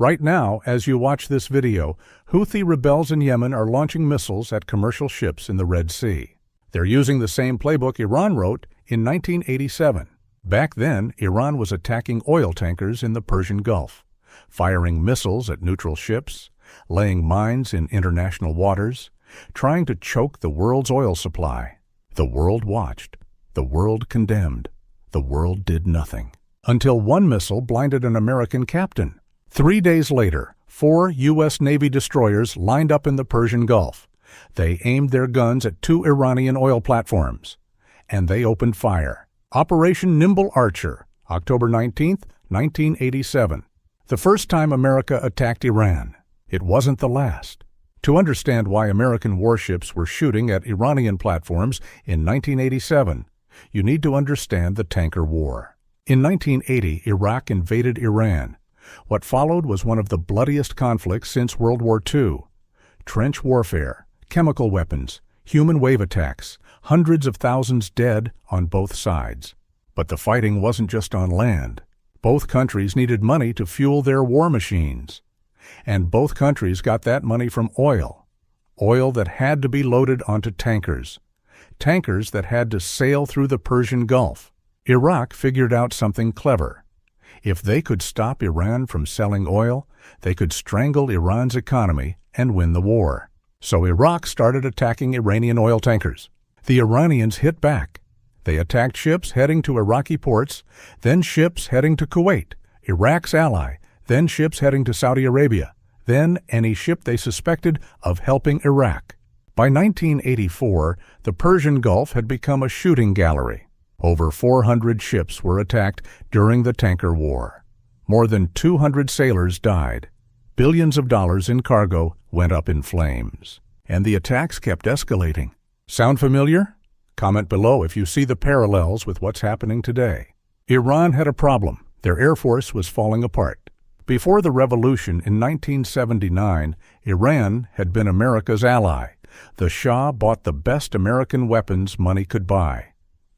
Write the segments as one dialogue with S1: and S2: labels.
S1: Right now, as you watch this video, Houthi rebels in Yemen are launching missiles at commercial ships in the Red Sea. They're using the same playbook Iran wrote in 1987. Back then, Iran was attacking oil tankers in the Persian Gulf, firing missiles at neutral ships, laying mines in international waters, trying to choke the world's oil supply. The world watched. The world condemned. The world did nothing. Until one missile blinded an American captain. 3 days later, 4 U.S. Navy destroyers lined up in the Persian Gulf. They aimed their guns at 2 Iranian oil platforms, and they opened fire. Operation Nimble Archer, October 19, 1987. The first time America attacked Iran. It wasn't the last. To understand why American warships were shooting at Iranian platforms in 1987, you need to understand the tanker war. In 1980, Iraq invaded Iran. What followed was one of the bloodiest conflicts since World War II. Trench warfare, chemical weapons, human wave attacks, hundreds of thousands dead on both sides. But the fighting wasn't just on land. Both countries needed money to fuel their war machines. And both countries got that money from oil. Oil that had to be loaded onto tankers. Tankers that had to sail through the Persian Gulf. Iraq figured out something clever. If they could stop Iran from selling oil, they could strangle Iran's economy and win the war. So Iraq started attacking Iranian oil tankers. The Iranians hit back. They attacked ships heading to Iraqi ports, then ships heading to Kuwait, Iraq's ally, then ships heading to Saudi Arabia, then any ship they suspected of helping Iraq. By 1984, the Persian Gulf had become a shooting gallery. Over 400 ships were attacked during the tanker war. More than 200 sailors died. Billions of dollars in cargo went up in flames. And the attacks kept escalating. Sound familiar? Comment below if you see the parallels with what's happening today. Iran had a problem. Their air force was falling apart. Before the revolution in 1979, Iran had been America's ally. The Shah bought the best American weapons money could buy.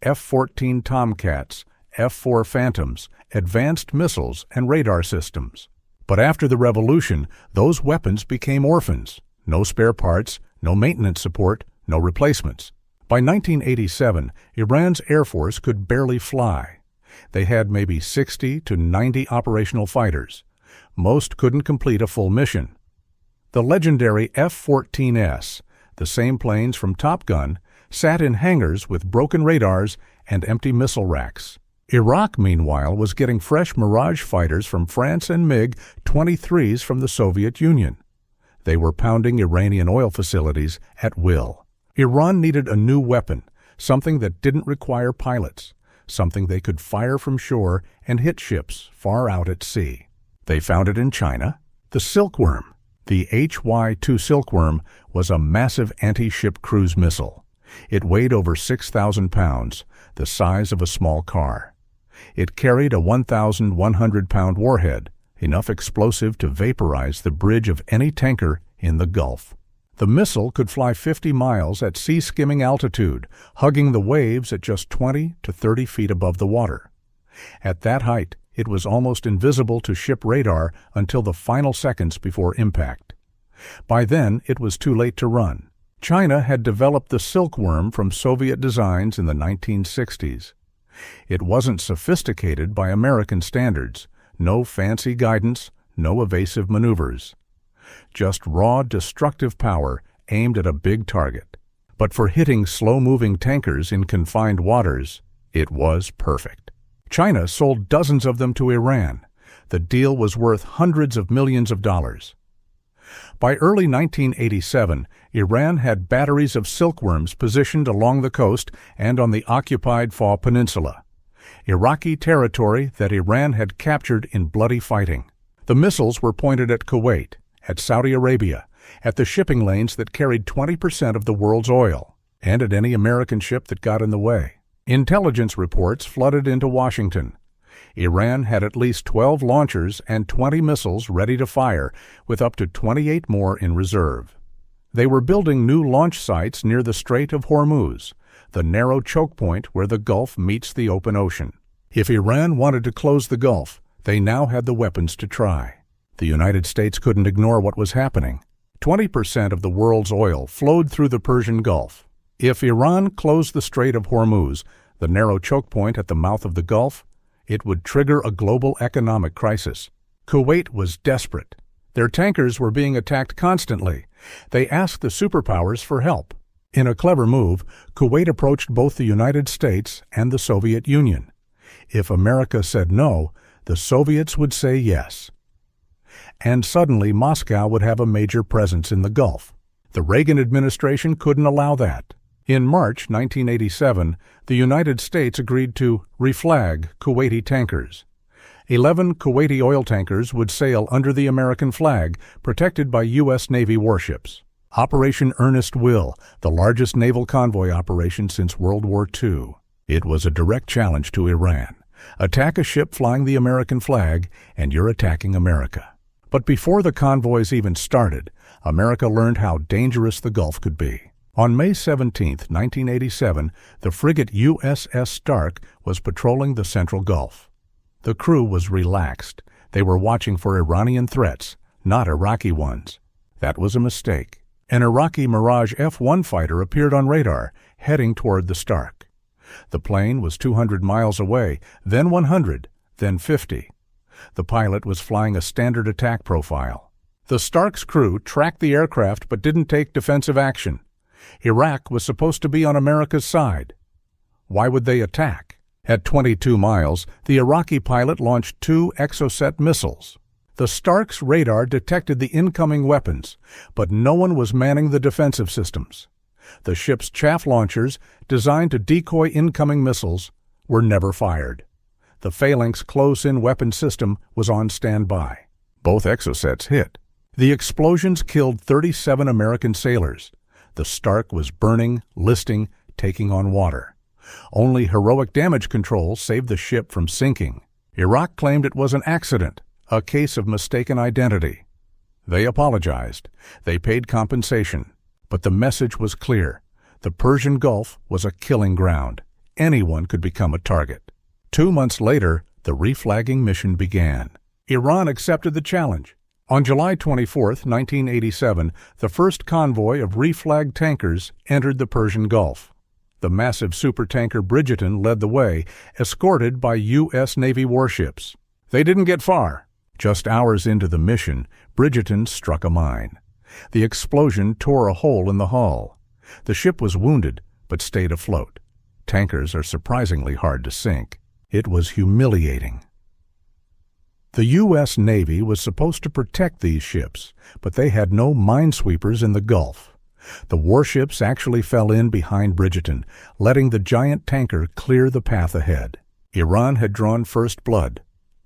S1: F-14 Tomcats, F-4 Phantoms, advanced missiles, and radar systems. But after the revolution, those weapons became orphans. No spare parts, no maintenance support, no replacements. By 1987, Iran's air force could barely fly. They had maybe 60 to 90 operational fighters. Most couldn't complete a full mission. The legendary F-14S, the same planes from Top Gun, sat in hangars with broken radars and empty missile racks. Iraq, meanwhile, was getting fresh Mirage fighters from France and MiG-23s from the Soviet Union. They were pounding Iranian oil facilities at will. Iran needed a new weapon, something that didn't require pilots, something they could fire from shore and hit ships far out at sea. They found it in China, the Silkworm. The HY-2 Silkworm was a massive anti-ship cruise missile. It weighed over 6,000 pounds, the size of a small car. It carried a 1,100-pound warhead, enough explosive to vaporize the bridge of any tanker in the Gulf. The missile could fly 50 miles at sea-skimming altitude, hugging the waves at just 20 to 30 feet above the water. At that height, it was almost invisible to ship radar until the final seconds before impact. By then, it was too late to run. China had developed the Silkworm from Soviet designs in the 1960s. It wasn't sophisticated by American standards, no fancy guidance, no evasive maneuvers. Just raw, destructive power aimed at a big target. But for hitting slow-moving tankers in confined waters, it was perfect. China sold dozens of them to Iran. The deal was worth hundreds of millions of dollars. By early 1987, Iran had batteries of silkworms positioned along the coast and on the occupied Faw Peninsula, Iraqi territory that Iran had captured in bloody fighting. The missiles were pointed at Kuwait, at Saudi Arabia, at the shipping lanes that carried 20% of the world's oil, and at any American ship that got in the way. Intelligence reports flooded into Washington. Iran had at least 12 launchers and 20 missiles ready to fire, with up to 28 more in reserve. They were building new launch sites near the Strait of Hormuz, the narrow choke point where the Gulf meets the open ocean. If Iran wanted to close the Gulf, they now had the weapons to try. The United States couldn't ignore what was happening. 20% of the world's oil flowed through the Persian Gulf. If Iran closed the Strait of Hormuz, the narrow choke point at the mouth of the Gulf, it would trigger a global economic crisis. Kuwait was desperate. Their tankers were being attacked constantly. They asked the superpowers for help. In a clever move, Kuwait approached both the United States and the Soviet Union. If America said no, the Soviets would say yes. And suddenly Moscow would have a major presence in the Gulf. The Reagan administration couldn't allow that. In March 1987, the United States agreed to reflag Kuwaiti tankers. 11 Kuwaiti oil tankers would sail under the American flag, protected by U.S. Navy warships. Operation Earnest, the largest naval convoy operation since World War II. It was a direct challenge to Iran. Attack a ship flying the American flag, and you're attacking America. But before the convoys even started, America learned how dangerous the Gulf could be. On May 17, 1987, the frigate USS Stark was patrolling the Central Gulf. The crew was relaxed. They were watching for Iranian threats, not Iraqi ones. That was a mistake. An Iraqi Mirage F-1 fighter appeared on radar, heading toward the Stark. The plane was 200 miles away, then 100, then 50. The pilot was flying a standard attack profile. The Stark's crew tracked the aircraft but didn't take defensive action. Iraq was supposed to be on America's side. Why would they attack? At 22 miles, the Iraqi pilot launched 2 Exocet missiles. The Stark's radar detected the incoming weapons, but no one was manning the defensive systems. The ship's chaff launchers, designed to decoy incoming missiles, were never fired. The Phalanx close-in weapon system was on standby. Both Exocets hit. The explosions killed 37 American sailors. The Stark was burning, listing, taking on water. Only heroic damage control saved the ship from sinking. Iraq claimed it was an accident, a case of mistaken identity. They apologized. They paid compensation. But the message was clear. The Persian Gulf was a killing ground. Anyone could become a target. 2 months later, the reflagging mission began. Iran accepted the challenge. On July 24, 1987, the first convoy of reflagged tankers entered the Persian Gulf. The massive supertanker Bridgerton led the way, escorted by U.S. Navy warships. They didn't get far. Just hours into the mission, Bridgerton struck a mine. The explosion tore a hole in the hull. The ship was wounded, but stayed afloat. Tankers are surprisingly hard to sink. It was humiliating. The U.S. Navy was supposed to protect these ships, but they had no minesweepers in the Gulf. The warships actually fell in behind Bridgerton, letting the giant tanker clear the path ahead. Iran had drawn first blood,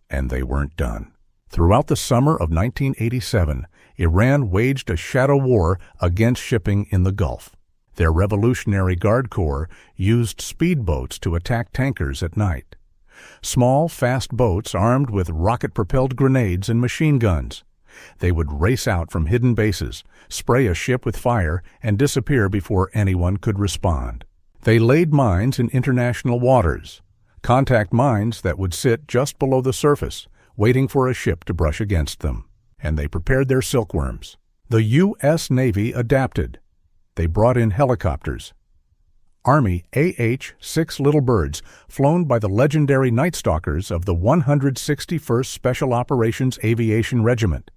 S1: and they weren't done. Throughout the summer of 1987, Iran waged a shadow war against shipping in the Gulf. Their Revolutionary Guard Corps used speedboats to attack tankers at night. Small, fast boats armed with rocket-propelled grenades and machine guns. They would race out from hidden bases, spray a ship with fire, and disappear before anyone could respond. They laid mines in international waters, contact mines that would sit just below the surface, waiting for a ship to brush against them. And they prepared their silkworms. The U.S. Navy adapted. They brought in helicopters. Army AH-6 Little Birds, flown by the legendary Night Stalkers of the 161st Special Operations Aviation Regiment.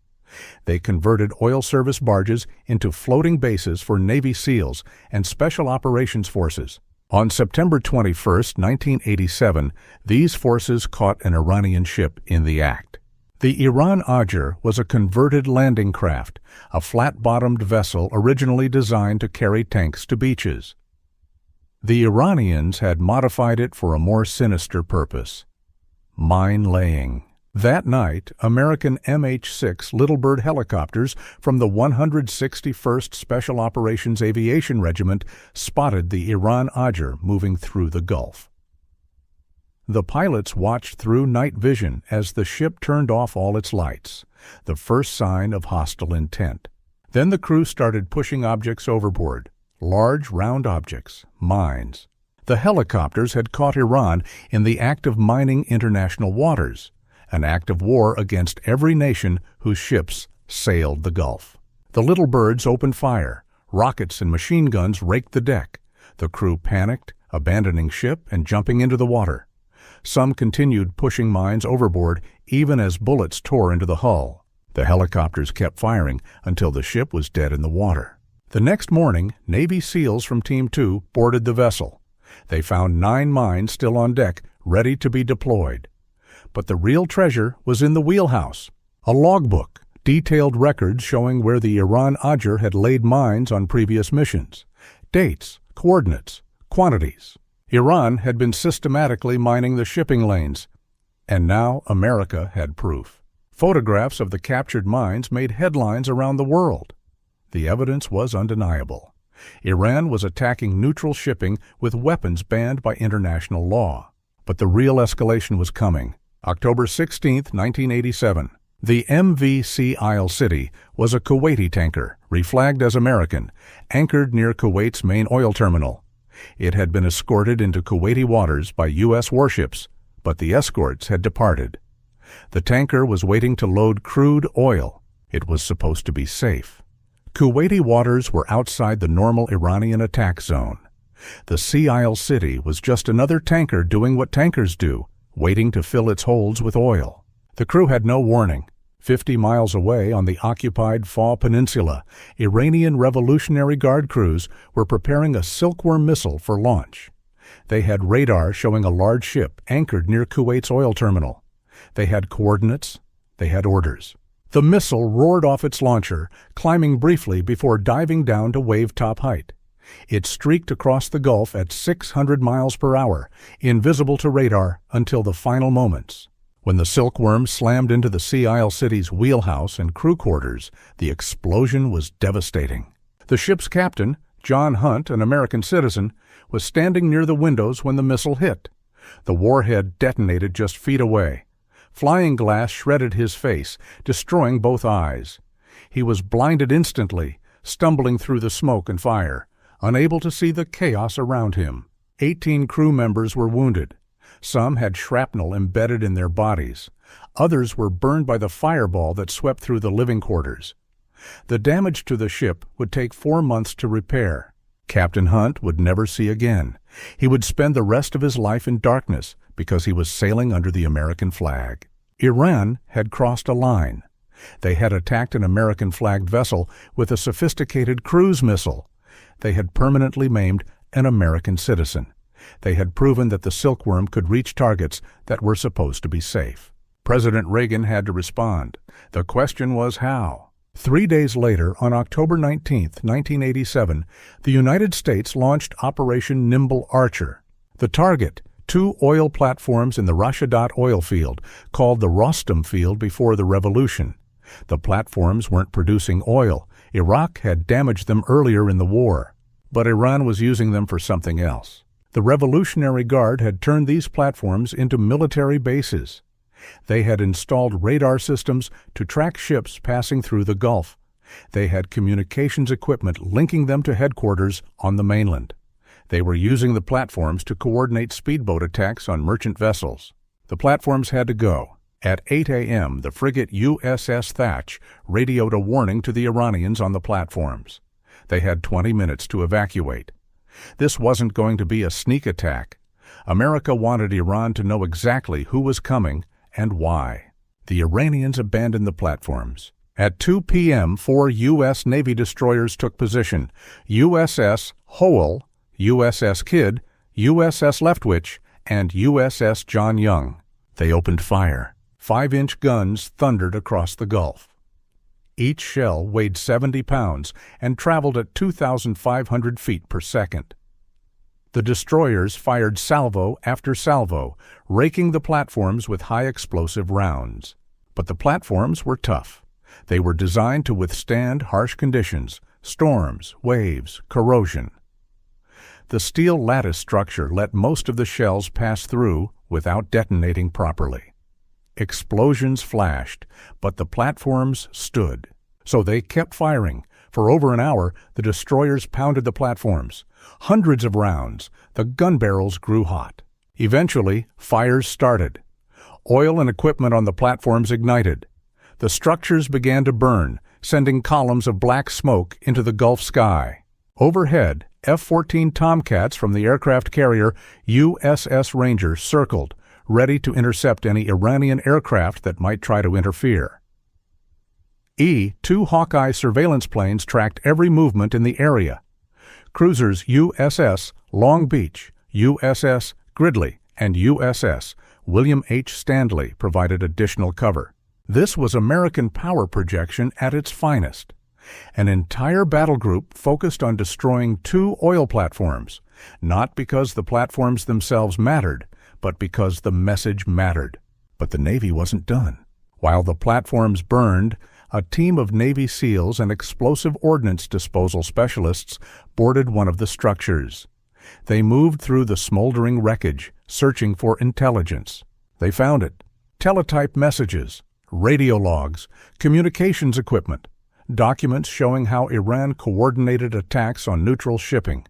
S1: They converted oil service barges into floating bases for Navy SEALs and Special Operations Forces. On September 21, 1987, these forces caught an Iranian ship in the act. The Iranian Archer was a converted landing craft, a flat-bottomed vessel originally designed to carry tanks to beaches. The Iranians had modified it for a more sinister purpose: mine laying. That night, American MH-6 Little Bird helicopters from the 161st Special Operations Aviation Regiment spotted the Iranian Archer moving through the Gulf. The pilots watched through night vision as the ship turned off all its lights, the first sign of hostile intent. Then the crew started pushing objects overboard, large round objects, mines. The helicopters had caught Iran in the act of mining international waters, an act of war against every nation whose ships sailed the Gulf. The little birds opened fire. Rockets and machine guns raked the deck. The crew panicked, abandoning ship and jumping into the water. Some continued pushing mines overboard even as bullets tore into the hull. The helicopters kept firing until the ship was dead in the water. The next morning, Navy SEALs from Team 2 boarded the vessel. They found 9 mines still on deck, ready to be deployed. But the real treasure was in the wheelhouse. A logbook, detailed records showing where the Iran Archer had laid mines on previous missions. Dates, coordinates, quantities. Iran had been systematically mining the shipping lanes, and now America had proof. Photographs of the captured mines made headlines around the world. The evidence was undeniable. Iran was attacking neutral shipping with weapons banned by international law. But the real escalation was coming. October 16, 1987. The MV Sea Isle City was a Kuwaiti tanker, reflagged as American, anchored near Kuwait's main oil terminal. It had been escorted into Kuwaiti waters by U.S. warships, but the escorts had departed. The tanker was waiting to load crude oil. It was supposed to be safe. Kuwaiti waters were outside the normal Iranian attack zone. The Sea Isle City was just another tanker doing what tankers do, waiting to fill its holds with oil. The crew had no warning. 50 miles away on the occupied Fa Peninsula, Iranian Revolutionary Guard crews were preparing a Silkworm missile for launch. They had radar showing a large ship anchored near Kuwait's oil terminal. They had coordinates. They had orders. The missile roared off its launcher, climbing briefly before diving down to wave-top height. It streaked across the Gulf at 600 miles per hour, invisible to radar until the final moments. When the Silkworm slammed into the Sea Isle City's wheelhouse and crew quarters, the explosion was devastating. The ship's captain, John Hunt, an American citizen, was standing near the windows when the missile hit. The warhead detonated just feet away. Flying glass shredded his face, destroying both eyes. He was blinded instantly, stumbling through the smoke and fire, unable to see the chaos around him. 18 crew members were wounded. Some had shrapnel embedded in their bodies. Others were burned by the fireball that swept through the living quarters. The damage to the ship would take 4 months to repair. Captain Hunt would never see again. He would spend the rest of his life in darkness because he was sailing under the American flag. Iran had crossed a line. They had attacked an American-flagged vessel with a sophisticated cruise missile. They had permanently maimed an American citizen. They had proven that the Silkworm could reach targets that were supposed to be safe. President Reagan had to respond. The question was how. 3 days later, on October 19, 1987, the United States launched Operation Nimble Archer. The target, 2 oil platforms in the Rashadat oil field, called the Rostam field before the revolution. The platforms weren't producing oil. Iraq had damaged them earlier in the war, but Iran was using them for something else. The Revolutionary Guard had turned these platforms into military bases. They had installed radar systems to track ships passing through the Gulf. They had communications equipment linking them to headquarters on the mainland. They were using the platforms to coordinate speedboat attacks on merchant vessels. The platforms had to go. At 8 a.m., the frigate USS Thatch radioed a warning to the Iranians on the platforms. They had 20 minutes to evacuate. This wasn't going to be a sneak attack. America wanted Iran to know exactly who was coming and why. The Iranians abandoned the platforms. At 2 p.m., 4 U.S. Navy destroyers took position: USS Howell, USS Kidd, USS Leftwich, and USS John Young. They opened fire. 5-inch guns thundered across the Gulf. Each shell weighed 70 pounds and traveled at 2,500 feet per second. The destroyers fired salvo after salvo, raking the platforms with high-explosive rounds. But the platforms were tough. They were designed to withstand harsh conditions: storms, waves, corrosion. The steel lattice structure let most of the shells pass through without detonating properly. Explosions flashed, but the platforms stood. So they kept firing. For over an hour, the destroyers pounded the platforms. Hundreds of rounds. The gun barrels grew hot. Eventually, fires started. Oil and equipment on the platforms ignited. The structures began to burn, sending columns of black smoke into the Gulf sky. Overhead, F-14 Tomcats from the aircraft carrier USS Ranger circled, ready to intercept any Iranian aircraft that might try to interfere. Two Hawkeye surveillance planes tracked every movement in the area. Cruisers USS Long Beach, USS Gridley, and USS William H. Stanley provided additional cover. This was American power projection at its finest. An entire battle group focused on destroying 2 oil platforms, not because the platforms themselves mattered, but because the message mattered. But the Navy wasn't done. While the platforms burned, a team of Navy SEALs and explosive ordnance disposal specialists boarded one of the structures. They moved through the smoldering wreckage, searching for intelligence. They found it. Teletype messages, radio logs, communications equipment, documents showing how Iran coordinated attacks on neutral shipping.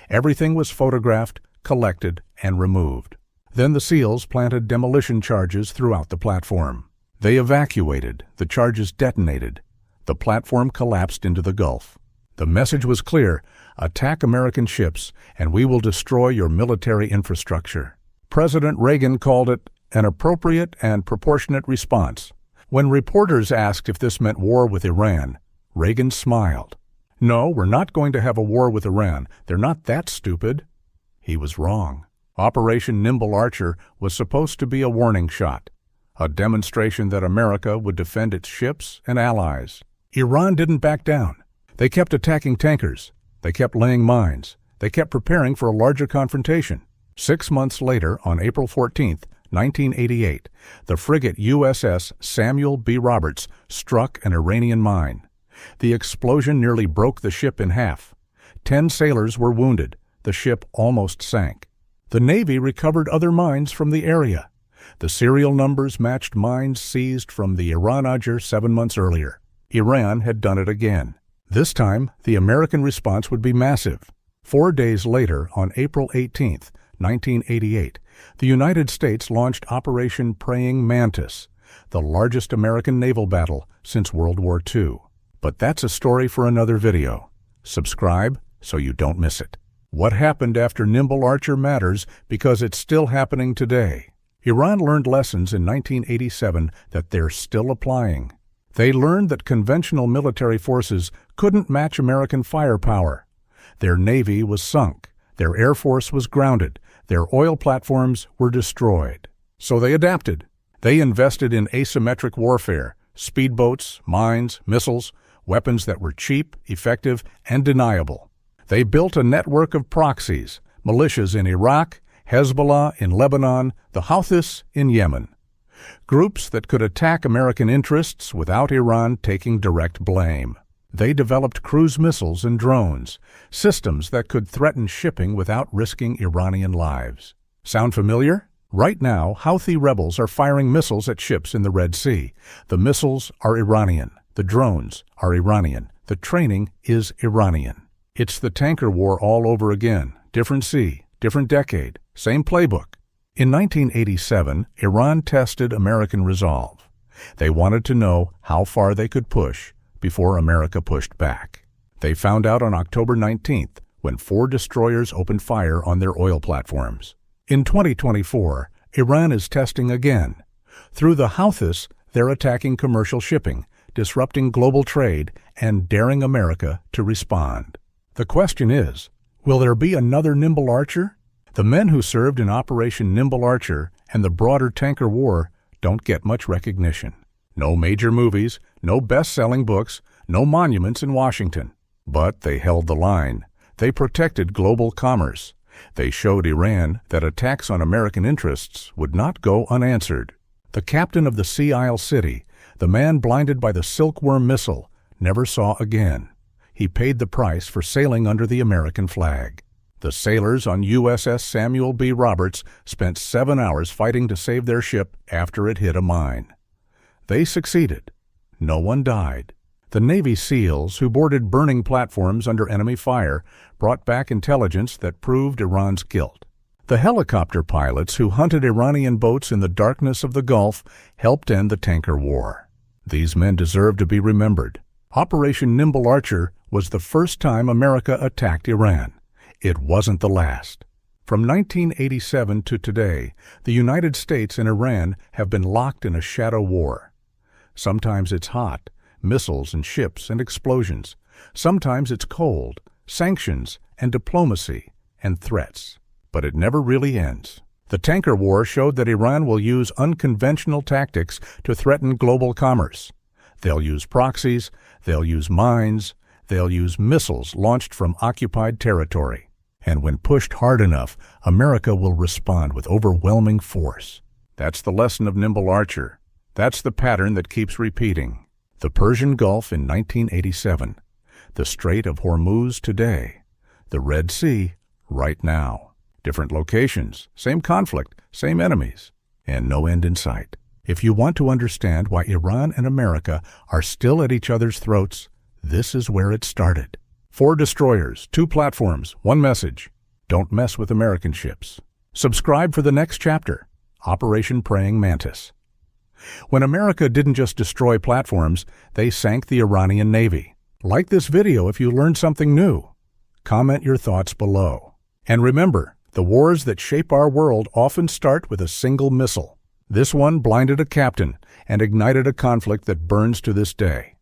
S1: Everything was photographed, collected, and removed. Then the SEALs planted demolition charges throughout the platform. They evacuated. The charges detonated. The platform collapsed into the Gulf. The message was clear: attack American ships, and we will destroy your military infrastructure. President Reagan called it an appropriate and proportionate response. When reporters asked if this meant war with Iran, Reagan smiled. "No, we're not going to have a war with Iran. They're not that stupid." He was wrong. Operation Nimble Archer was supposed to be a warning shot, a demonstration that America would defend its ships and allies. Iran didn't back down. They kept attacking tankers. They kept laying mines. They kept preparing for a larger confrontation. 6 months later, on April 14, 1988, the frigate USS Samuel B. Roberts struck an Iranian mine. The explosion nearly broke the ship in half. 10 sailors were wounded. The ship almost sank. The Navy recovered other mines from the area. The serial numbers matched mines seized from the Archer 7 months earlier. Iran had done it again. This time, the American response would be massive. 4 days later, on April 18, 1988, the United States launched Operation Praying Mantis, the largest American naval battle since World War II. But that's a story for another video. Subscribe so you don't miss it. What happened after Nimble Archer matters because it's still happening today. Iran learned lessons in 1987 that they're still applying. They learned that conventional military forces couldn't match American firepower. Their navy was sunk. Their air force was grounded. Their oil platforms were destroyed. So they adapted. They invested in asymmetric warfare, speedboats, mines, missiles, weapons that were cheap, effective, and deniable. They built a network of proxies, militias in Iraq, Hezbollah in Lebanon, the Houthis in Yemen. Groups that could attack American interests without Iran taking direct blame. They developed cruise missiles and drones, systems that could threaten shipping without risking Iranian lives. Sound familiar? Right now, Houthi rebels are firing missiles at ships in the Red Sea. The missiles are Iranian. The drones are Iranian. The training is Iranian. It's the tanker war all over again. Different sea, different decade, same playbook. In 1987, Iran tested American resolve. They wanted to know how far they could push before America pushed back. They found out on October 19th when 4 destroyers opened fire on their oil platforms. In 2024, Iran is testing again. Through the Houthis, they're attacking commercial shipping, disrupting global trade, and daring America to respond. The question is, will there be another Nimble Archer? The men who served in Operation Nimble Archer and the broader tanker war don't get much recognition. No major movies, no best-selling books, no monuments in Washington. But they held the line. They protected global commerce. They showed Iran that attacks on American interests would not go unanswered. The captain of the Sea Isle City, the man blinded by the Silkworm missile, never saw again. He paid the price for sailing under the American flag. The sailors on USS Samuel B. Roberts spent 7 hours fighting to save their ship after it hit a mine. They succeeded. No one died. The Navy SEALs, who boarded burning platforms under enemy fire, brought back intelligence that proved Iran's guilt. The helicopter pilots who hunted Iranian boats in the darkness of the Gulf helped end the tanker war. These men deserve to be remembered. Operation Nimble Archer was the first time America attacked Iran. It wasn't the last. From 1987 to today, the United States and Iran have been locked in a shadow war. Sometimes it's hot, missiles and ships and explosions. Sometimes it's cold, sanctions and diplomacy and threats. But it never really ends. The tanker war showed that Iran will use unconventional tactics to threaten global commerce. They'll use proxies, they'll use mines, they'll use missiles launched from occupied territory. And when pushed hard enough, America will respond with overwhelming force. That's the lesson of Nimble Archer. That's the pattern that keeps repeating. The Persian Gulf in 1987, the Strait of Hormuz today, the Red Sea right now. Different locations, same conflict, same enemies, and no end in sight. If you want to understand why Iran and America are still at each other's throats, this is where it started. 4 destroyers, 2 platforms, 1 message. Don't mess with American ships. Subscribe for the next chapter, Operation Praying Mantis. When America didn't just destroy platforms, they sank the Iranian Navy. Like this video if you learned something new. Comment your thoughts below. And remember, the wars that shape our world often start with a single missile. This one blinded a captain and ignited a conflict that burns to this day.